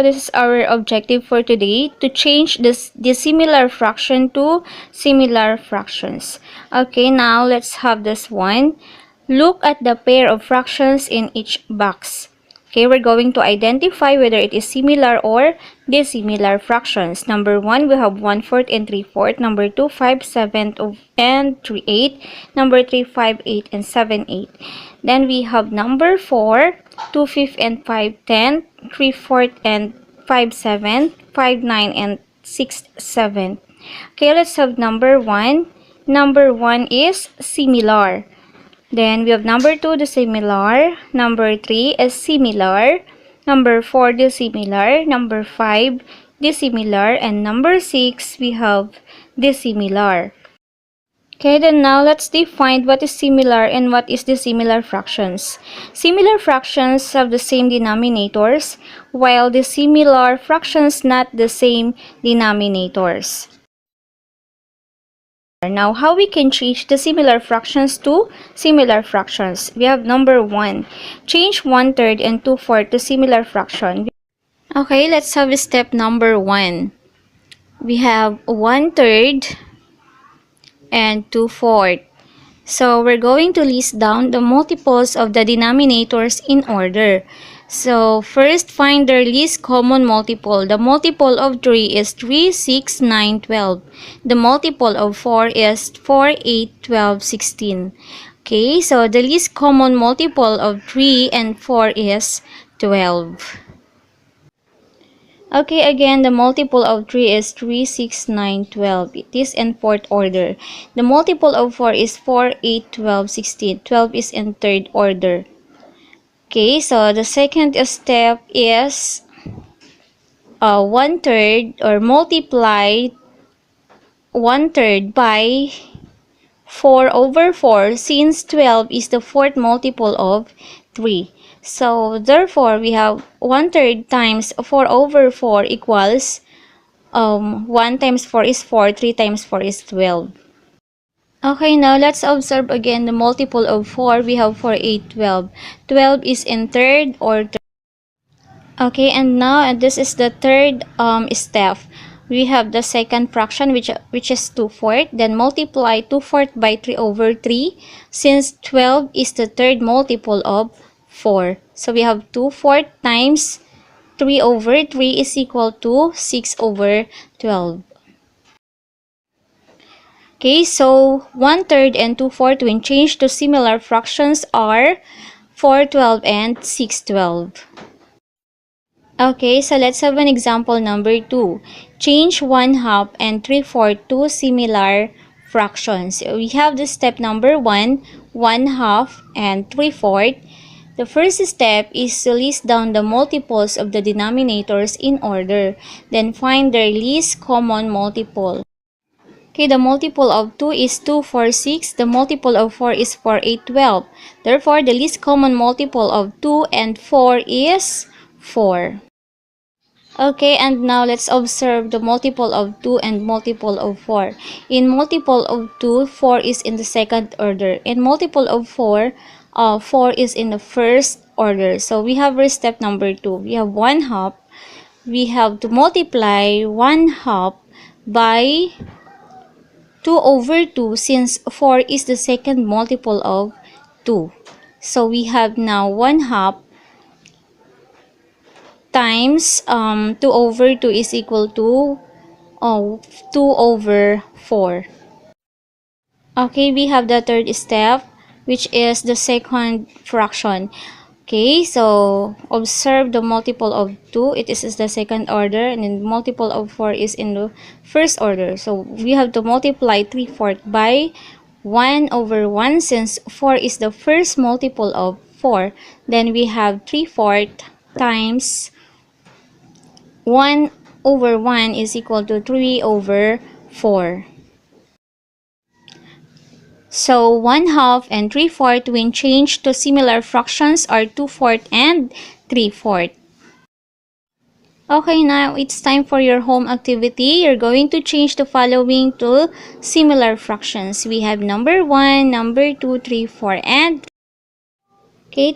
This is our objective for today, to change this dissimilar fraction to similar fractions. Okay, now let's have this one. Look at the pair of fractions in each box. Okay, we're going to identify whether it is similar or dissimilar fractions. Number 1, we have 1/4 and 3/4. Number 2, 5/7 and 3/8. Number 3, 5/8 and 7/8. Then we have number 4, 2/5 and 5/10. 3/4 and 5/7, 5/9 and 6/7. Okay, let's have number 1. Number 1 is similar. Then we have number 2 dissimilar, number 3 is similar, number 4 dissimilar, number 5 dissimilar, and number 6 we have dissimilar. Okay, then now let's define what is similar and what is dissimilar fractions. Similar fractions have the same denominators, while dissimilar fractions not the same denominators. Now, how we can change the similar fractions to similar fractions? We have number 1, change 1/3 and 2/4 to similar fraction. Okay, let's have step number 1. We have 1/3 and 2/4. So we're going to list down the multiples of the denominators in order. So first, find their least common multiple. The multiple of 3 is 3, 6, 9, 12. The multiple of 4 is 4, 8, 12, 16. Okay, so the least common multiple of 3 and 4 is 12. Okay, again, the multiple of 3 is 3, 6, 9, 12. It is in fourth order. The multiple of 4 is 4, 8, 12, 16. 12 is in third order. Okay, so the second step is 1/3 or multiply 1/3 by 4/4 since 12 is the fourth multiple of 3. So therefore we have 1/3 times 4/4 equals 1 times 4 is 4, 3 times 4 is 12. Okay, now let's observe again the multiple of 4. We have 4, 8, 12. 12 is in third order. Okay, and now this is the third step. We have the second fraction which is 2/4. Then multiply 2/4 by 3/3 since 12 is the third multiple of 4. So we have 2/4 times 3/3 is equal to 6/12. Okay, so 1/3 and 2/4 when changed to similar fractions are 4/12 and 6/12. Okay, so let's have an example number 2. Change 1/2 and 3/4 to similar fractions. We have the step number 1, 1/2 and 3/4. The first step is to list down the multiples of the denominators in order. Then find their least common multiple. Okay, the multiple of 2 is 2, 4, 6. The multiple of 4 is 4, 8, 12. Therefore, the least common multiple of 2 and 4 is 4. Okay, and now let's observe the multiple of 2 and multiple of 4. In multiple of 2, 4 is in the second order. In multiple of 4, 4 is in the first order. So we have our step number 2. We have 1/2. We have to multiply 1/2 by 2/2 since 4 is the second multiple of 2. So we have now 1/2 times 2/2 is equal to 2/4. Okay, we have the third step which is the second fraction. Okay, so observe the multiple of 2. It is the second order, and then the multiple of 4 is in the first order. So we have to multiply 3/4 by 1/1 since 4 is the first multiple of 4. Then we have 3/4 times 1/1 is equal to 3/4. So 1/2 and 3/4 when changed to similar fractions are 2/4 and 3/4. Okay, now it's time for your home activity. You're going to change the following to similar fractions. We have number 1, number 2, 3, 4, and... Okay,